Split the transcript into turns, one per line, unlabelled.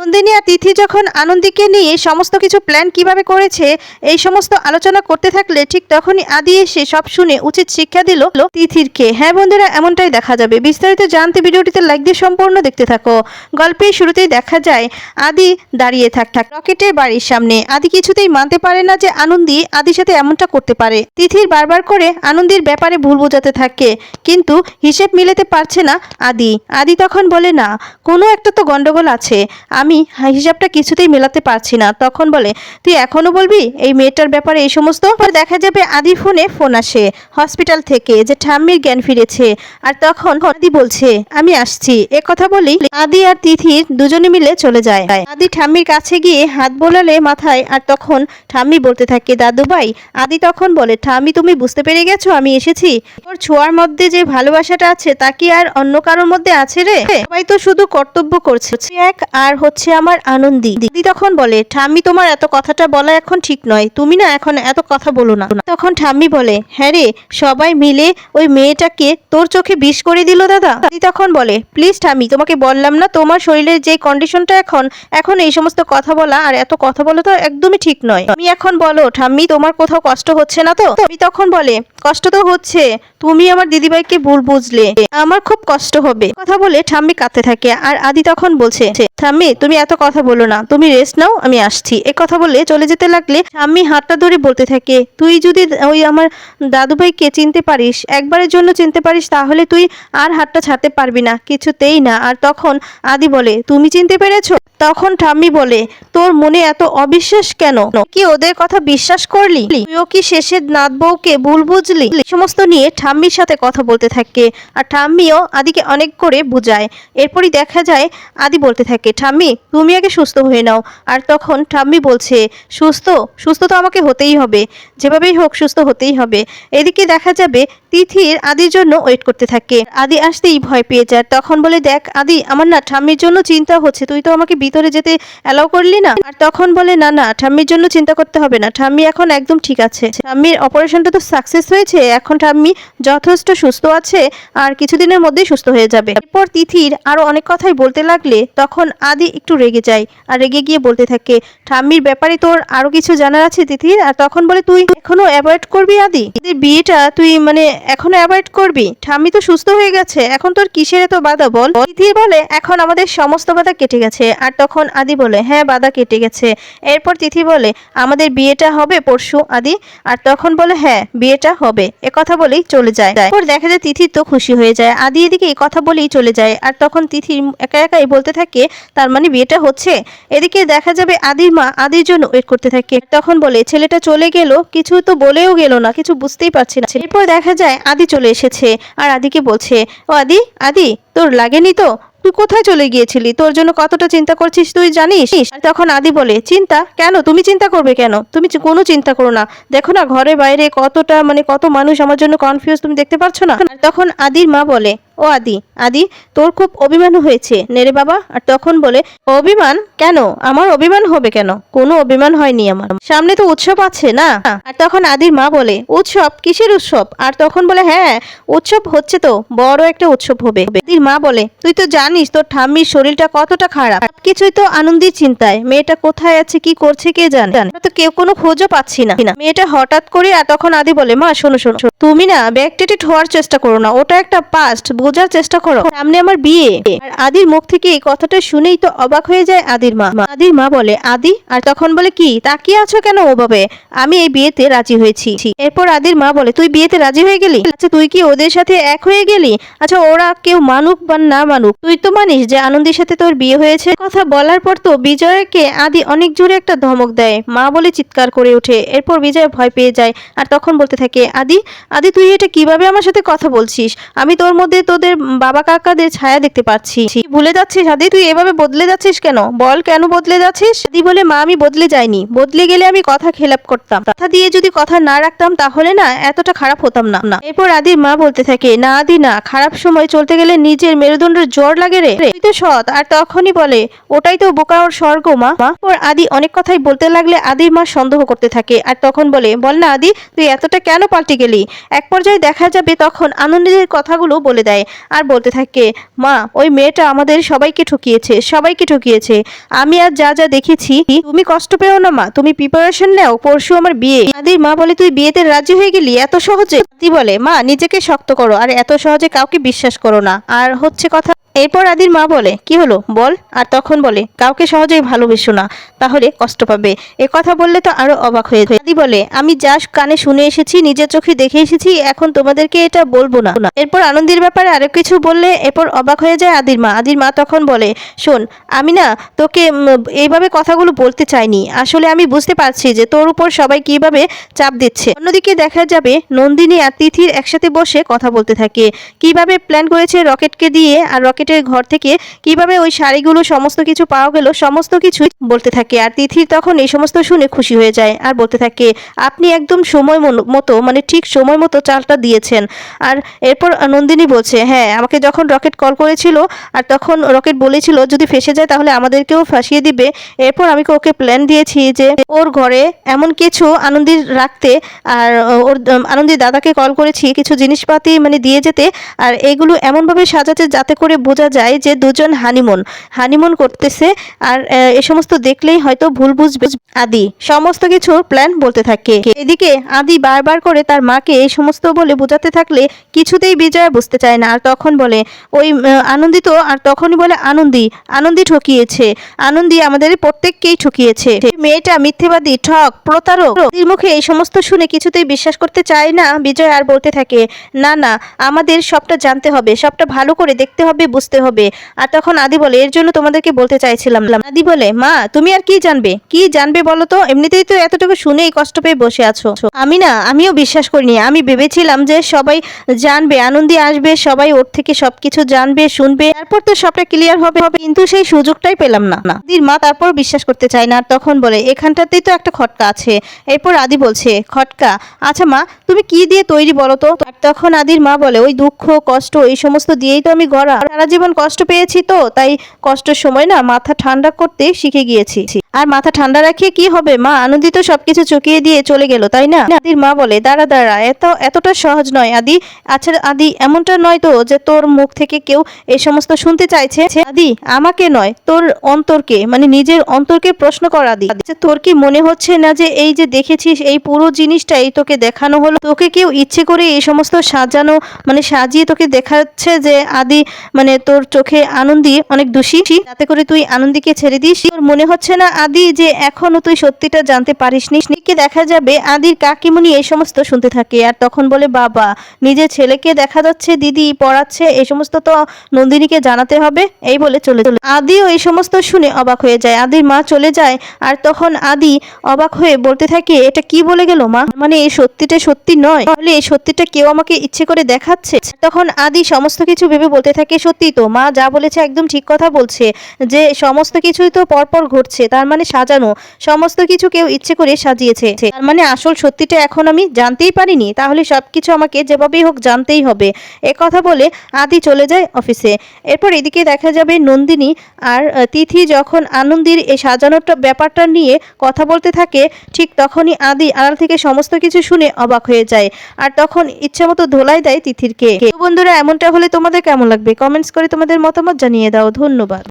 নন্দিনী আর তিথি যখন আনন্দীকে নিয়ে সমস্ত কিছু প্ল্যান কিভাবে করেছে এই সমস্ত আলোচনা করতে থাকলে ঠিক তখনই আদি এসে সব শুনে উচিত শিক্ষা দিল তিথিরকে। হ্যাঁ বন্ধুরা, এমনটাই দেখা যাবে। বিস্তারিত জানতে ভিডিওটিতে লাইক দিয়ে সম্পূর্ণ দেখতে থাকো। গল্পের শুরুতেই দেখা যায় আদি দাঁড়িয়ে থাক রকেটের বাড়ির সামনে। আদি কিছুতেই মানতে পারে না যে আনন্দী আদির সাথে এমনটা করতে পারে। তিথির বারবার করে আনন্দীর ব্যাপারে ভুল বোঝাতে থাকে, কিন্তু হিসেব মিলাতে পারছে না আদি তখন বলে, না কোনো একটা তো গন্ডগোল আছে, আমি হিসাবটা কিছুতেই মেলাতে পারছি না। তখন বলে, তুই এখনো বলবি এই মেয়েটার ব্যাপারে এই সমস্ত? দেখা যাবে আদি ফোন আসে হসপিটাল থেকে যে ঠাম্মির জ্ঞান ফিরেছে। আর তখন আদি বলছে আমি আসছি। কথা বলি আদি আর তিথির দুজনে মিলে চলে যায়। আদি ঠাম্মির কাছে গিয়ে হাত বোলালে মাথায়, আর তখন ঠাম্মি বলতে থাকে দাদু ভাই। আদি তখন বলে, ঠাম্মি তুমি বুঝতে পেরে গেছো আমি এসেছি? তোর ছোঁয়ার মধ্যে যে ভালোবাসাটা আছে তা কি আর অন্য কারোর মধ্যে আছে রে? সবাই তো শুধু কর্তব্য করছে এক, আর হচ্ছে আমার আনন্দী। দিদি তখন বলে, ঠাম্মি তোমার এত কথাটা বলা এখন ঠিক নয়, তুমি না এখন এত কথা বলো না। তখন ঠাম্মি বলে, হ্যাঁ রে, সবাই মিলে ওই মেয়েটাকে তোর চোখে বিষ করে দিল দাদা। দিদি তখন বলে, প্লিজ ঠাম্মি তোমাকে বললাম না তোমার শরীরের যে কন্ডিশনটা এখন এই সমস্ত কথা বলা আর এত কথা বলা তো একদমই ঠিক নয়। তুমি এখন বলো ঠাম্মি তোমার কোথাও কষ্ট হচ্ছে না তো? আমি তখন বলে, কষ্ট তো হচ্ছে, তুমি আমার দিদিভাইকে ভুল বুঝলে, আমার খুব কষ্ট হবে। কথা বলে ঠাম্মি কাঁদতে থাকে। আর আদি তখন বলছে, ঠাম্মি তুমি এত কথা বলো না, তুমি রেস্ট নাও, আমি আসছি। কথা বলে চলে যেতে লাগলে ঠাম্মি হাতটা ধরে বলতে থাকে, তুই যদি ওই আমার দাদুভাইকে চিনতে পারিস, একবারের জন্য চিনতে পারিস, তাহলে তুই আর হাতটা ছাড়তে পারবি না, কিছুতেই না। আর তখন আদি বলে, তুমি চিনতে পেরেছো? তখন ঠাম্মি বলে, তোর মনে এত অবিশ্বাস কেন? কি ওদের কথা বিশ্বাস করলি? তুইও কি শেষে নাত বউকে ভুল বুঝলি? সমস্ত নিয়ে ঠাম্মির সাথে কথা বলতে থাকে। আর ঠাম্মিও আদিকে অনেক করে বুঝায়। এরপরই দেখা যায় আদি বলতে থাকে, ঠাম্মি তুমি আগে সুস্থ হয়ে নাও। আর তখন ঠাম্মি বলছে, সুস্থ তো আমাকে হতেই হবে, যেভাবেই হোক সুস্থ হতেই হবে। এদিকে দেখা যাবে তিথির আদির জন্য ওয়েট করতে থাকে। আদি আসতেই ভয় পেয়ে যায়। তখন বলে, দেখ আদি, আমার না ঠাম্মির জন্য চিন্তা হচ্ছে, তুই তো আমাকে ভিতরে যেতে অ্যালাউ করলি না। আর তখন বলে, না ঠাম্মির জন্য চিন্তা করতে হবে না, ঠাম্মি এখন একদম ঠিক আছে, ঠাম্মির অপারেশনটা তো সাকসেস হয়েছে, এখন ঠাম্মি যথেষ্ট সুস্থ আছে, আর কিছুদিনের মধ্যেই সুস্থ হয়ে যাবে। এরপর তিথির আরো অনেক কথাই বলতে লাগলে তখন আদি একটু রেগে যায়। আর রেগে গিয়ে বলতে থাকে, ঠাম্মির ব্যাপারে তোর আরো কিছু জানার আছে তিথির? আর তখন বলে, তুই এখনো অ্যাভয়েড করবি আদি? বিয়েটা তুই মানে এখনো অ্যাভয়েড করবি? ঠাম্মি তো সুস্থ হয়ে গেছে, এখন তোর কিসের এত বাধা বল? তিথির বলে, এখন আমাদের সমস্ত বাধা কেটে গেছে। আর তখন আদি বলে, হ্যাঁ বাধা কেটে গেছে। এরপর তিথি বলে, আমাদের বিয়েটা হবে পরশু আদি? আর তখন বলে, হ্যাঁ বিয়েটা হবে। কথা বলেই চলে যায়। এরপর দেখা যায় তিথি তো খুশি হয়ে যায়। আদি এদিকে এই কথা বলেই চলে যায়। আর তখন তিথি একা একাই বলতে থাকে, তার মানে বিয়েটা হচ্ছে। এদিকে দেখা যাবে আদির মা আদির জন্য ওয়েট করতে থাকে। তখন বলে, ছেলেটা চলে গেল, কিছু তো বলেও গেল না, কিছু বুঝতেই পারছি না। এরপর দেখা যায় আদি চলে এসেছে। আর আদিকে বলছে, ও আদি তোর লাগেনি তো? তুই কোথায় চলে গিয়েছিলি? তোর জন্য কতটা চিন্তা করছিস তুই জানিস? আর তখন আদি বলে, চিন্তা কেন? তুমি চিন্তা করবে কেন? তুমি কোনো চিন্তা করো না, দেখো না ঘরে বাইরে কতটা কত মানুষ আমার জন্য কনফিউজ, তুমি দেখতে পাচ্ছ না? আর তখন আদির মা বলে, ও আদি তোর খুব অভিমান হয়েছে নেরে বাবা। আর তখন বলে, অভিমান কেন? আমার অভিমান হবে কেন? কোনো অভিমান হয়নি আমার, সামনে তো উৎসব আছে না? আর তখন আদির মা বলে, উৎসব? কিসের উৎসব? আর তখন বলে, হ্যাঁ উৎসব হচ্ছে তো, বড় একটা উৎসব হবে। আদির মা বলে, তুই তো জানিস তোর ঠাম্মির শরীরটা কতটা খারাপ, কিছুই তো আনন্দের চিন্তায়, মেয়েটা কোথায় আছে কি করছে কে জানে, তো কেউ কোনো খোঁজও পাচ্ছি না মেয়েটা হঠাৎ করে। আর তখন আদি বলে, মা শোনো তুমি না ব্যাকডেটেড হওয়ার চেষ্টা করো না, ওটা একটা পাস্ট, বোঝার চেষ্টা করো, সামনে আমার বিয়ে। আর আদির মুখ থেকে এই কথাটা শুনেই তো অবাক হয়ে যায় আদির মা। আদির মা বলে, আদি? আর তখন বলে, কি তাকিয়ে আছো কেন ওভাবে? আমি এই বিয়েতে রাজি হয়েছি। এরপর আদির মা বলে, তুই বিয়েতে রাজি হয়ে গেলি? আচ্ছা তুই কি ওদের সাথে এক হয়ে গেলি? আচ্ছা ওরা কেউ মানুক বা না মানুক, তুই তো মানিস যে আনন্দের সাথে তোর বিয়ে হয়েছে। কথা বলার পর তো বিজয়কে আদি অনেক জোরে একটা ধমক দেয়, মা বলে চিৎকার করে ওঠে। এরপর বিজয় ভয় পেয়ে যায়। আর তখন বলতে থাকে, আদি তুই এটা কিভাবে আমার সাথে কথা বলছিস? আমি তোর মধ্যে তোদের বাবা কাকাদের ছায়া দেখতে পাচ্ছি, ভুলে যাচ্ছিস আদি? তুই এভাবে বদলে যাচ্ছিস কেন? বল কেন বদলে যাচ্ছিস? আদি বলে, মা আমি বদলে যাইনি, বদলে গেলে আমি কথা খেলাপ করতাম, কথা দিয়ে যদি কথা না রাখতাম তাহলে না এতটা খারাপ হতাম না। এরপর আদির মা বলতে থাকে, না আদি না, খারাপ সময় চলতে গেলে নিজের মেরুদণ্ডের জ্বর লাগে রে, তুই তো সৎ। আর তখনই বলে, ওটাই তো বোকা ওর স্বর্গ মা। ওর আদি অনেক কথাই বলতে লাগলে আদির মা সন্দেহ করতে থাকে। আর তখন বলে, বল না আদি তুই এতটা কেন পাল্টে গেলি? এক পর্যায়ে দেখা যাবে তখন আনন্দের কথাগুলো বলে দেয়। আর বলতে থাকে, মা ওই মেয়েটা আমাদের সবাইকে ঠকিয়েছে। আমি আর যা যা দেখেছি, তুমি কষ্ট পেও না মা, তুমি প্রিপারেশন নাও, পরশু আমার বিয়ে। আদির মা বলে, তুই বিয়েতে রাজি হয়ে গেলি এত সহজে? আদি বলে, মা নিজেকে শক্ত করো, আর এত সহজে কাউকে বিশ্বাস করো না। আর হচ্ছে কথা। এরপর আদির মা বলে, কি হলো বল? আর তখন বলে, কাউকে সহজেই ভালোবেসো না, তাহলে কষ্ট পাবে। এ কথা বললে তো আরো অবাক হয়ে যায়। আদি বলে, আমি যা কানে শুনে এসেছি, নিজের চোখে দেখে এসেছি, এখন তোমাদেরকে এটা বলবো না। এরপর আনন্দের ব্যাপারে আরো কিছু বললে এরপর অবাক হয়ে যায় আদির মা। আদির মা তখন বলে, শোন, আমি না তোকে এইভাবে কথাগুলো বলতে চাইনি। আসলে আমি বুঝতে পারছি যে তোর উপর সবাই কিভাবে চাপ দিচ্ছে। অন্যদিকে দেখা যাবে নন্দিনী আর তিথির একসাথে বসে কথা বলতে থাকে, কিভাবে প্ল্যান করেছে রকেটকে দিয়ে, আর রকেটের ঘর থেকে কিভাবে ওই শাড়িগুলো সমস্ত কিছু পাওয়া গেল, সমস্ত কিছুই বলতে থাকে। আর তিথির তখন এই সমস্ত শুনে খুশি হয়ে যায় আর বলতে থাকে, আপনি একদম সময় মতো, মানে ঠিক সময় মতো চালটা দিয়েছেন। আর এরপর নন্দিনী বলছে, হ্যাঁ, আমাকে যখন রকেট কল করেছিল আর তখন রকেট বলেছিল যদি ফেসে যায় তাহলে আমাদেরকেও ফাঁসিয়ে দিবে। এরপর আমি ওকে প্ল্যান দিয়েছি যে ওর ঘরে এমন কিছু আনন্দির রাখতে, আর ওর আনন্দির দাদাকে কল করেছি কিছু জিনিসপাতি মানে দিয়ে যেতে, আর এগুলো এমনভাবে সাজাতে যাতে করে বোঝা যায় যে দুজন হানিমুন করতেছে। আর এ সমস্ত দেখলেই হয়তো ভুল বুঝবে আদি। সমস্ত কিছুর প্ল্যান বলতে থাকে। এদিকে আদি বারবার করে তার মাকে এই সমস্ত বলে বোঝাতে থাকলে কিছুতেই বিজয়া বুঝতে চায় না। আর তখন বলে ওই আনন্দিত, আর তখনই বলে আনন্দি ঠকিয়েছে, আনন্দি আমাদের প্রত্যেককেই ঠকিয়েছে, মেয়েটা মিথ্যেবাদী, ঠক, প্রতারক। আদির মুখে এই সমস্ত শুনে কিছুতেই বিশ্বাস করতে চায় না বিজয়, আর বলতে থাকে, না না, আমাদের সবটা জানতে হবে, সবটা ভালো করে দেখতে হবে, বুঝতে হবে। আর তখন আদি বলে, এর জন্য তোমাদেরকে বলতে চাইছিলাম। আদি বলে, মা তুমি আর কি জানবে বলো তো, এমনিতেই তো এতটুকু শুনেই কষ্ট পেয়ে বসে আছো। আমিও বিশ্বাস করিনি, আমি ভেবেছিলাম যে সবাই জানবে, আনন্দি আসবে, সবাই ওর থেকে সবকিছু জানবে, শুনবে, তারপর তো সবটা ক্লিয়ার হবে, কিন্তু সেই সুযোগটাই পেলাম না। আদির মা তারপর বিশ্বাস করতে চায় না। আর তখন বলে, এখানটাতেই তো একটা খটকা আছে। এরপর আদি বলছে, খটকা? আচ্ছা মা, তুমি কি দিয়ে তৈরি বলো তো? আর তখন আদির মা বলে, ওই দুঃখ, কষ্ট, এই সমস্ত দিয়েই তো আমি গড়া, সারা জীবন কষ্ট পেয়েছি, তো তাই কষ্টের সময় না মাথা ঠান্ডা করতে শিখে গিয়েছি। আর মাথা ঠান্ডা রাখিয়ে কি হবে মা, আনন্দিত সবকিছু চুকিয়ে দিয়ে চলে গেল, তাই না? আদির মা বলে, দাঁড়া, এতটা সহজ নয় আদি। আচ্ছা আদি, এমনটা নয় তো যে তোর মুখ থেকে কেউ এই সমস্ত শুনতে চাইছে? আদি, আমাকে নয়, তোর অন্তরকে, মানে নিজের অন্তরকে প্রশ্ন কর আদি। তোর কি মনে হচ্ছে না যে এই যে দেখেছিস এই পুরো জিনিসটাই তোকে দেখানো হলো? তোকে কেউ ইচ্ছে করে এই সমস্ত সাজানো, মানে সাজিয়ে তোকে দেখাচ্ছে যে আদি, মানে তোর চোখে আনন্দি অনেক দোষী, যাতে করে তুই আনন্দিকে ছেড়ে দিস। তোর মনে হচ্ছে না আদি যে এখনো তুই সত্যিটা জানতে পারিসনি? দেখা যাবে আদির কাকিমুনি এই সমস্ত শুনতে থাকে। আর তখন বলে, বাবা, নিজের ছেলেকে দেখা যাচ্ছে দিদি পড়াচ্ছে, এই সমস্ত তো নন্দিনীকে জানাতে হবে, এই বলে চলে আদিও এই সমস্ত শুনে অবাক হয়ে যায়। আদির মা চলে যায়। আর তখন আদি অবাক হয়ে বলতে থাকে, এটা কি বলে গেল মা, মানে এই সত্যিটা সত্যি নয়, তাহলে এই সত্যিটা কেউ আমাকে ইচ্ছে করে দেখাচ্ছে? তখন আদি সমস্ত কিছু ভেবে বলতে থাকে, সত্যি তো, মা যা বলেছে একদম ঠিক কথা বলছে, যে সমস্ত কিছুই তো পরপর ঘটছে, তার মানে সাজানো, সমস্ত কিছু কেউ ইচ্ছে করে সাজিয়েছে, তার মানে আসল সত্যিটা এখন আমি জানতেই পারিনি, তাহলে সবকিছু আমাকে যেভাবেই হোক জানতেই হবে। এ কথা বলে আদি চলে যায় অফিসে। এরপর এদিকে দেখা যাবে নন্দিনী আর তিথি যখন আনন্দির এই সাজানোটা ব্যাপারটা নিয়ে কথা বলতে থাকে, ঠিক তখনই আদি আড়াল থেকে সমস্ত কিছু শুনে অবাক হয়ে যায়। আর তখন ইচ্ছা মতো ধোলাই দেয় তিথিরকে। তো বন্ধুরা, এমনটা হলে তোমাদের কেমন লাগবে? কমেন্টস করে তোমাদের মতামত জানিয়ে দাও। ধন্যবাদ।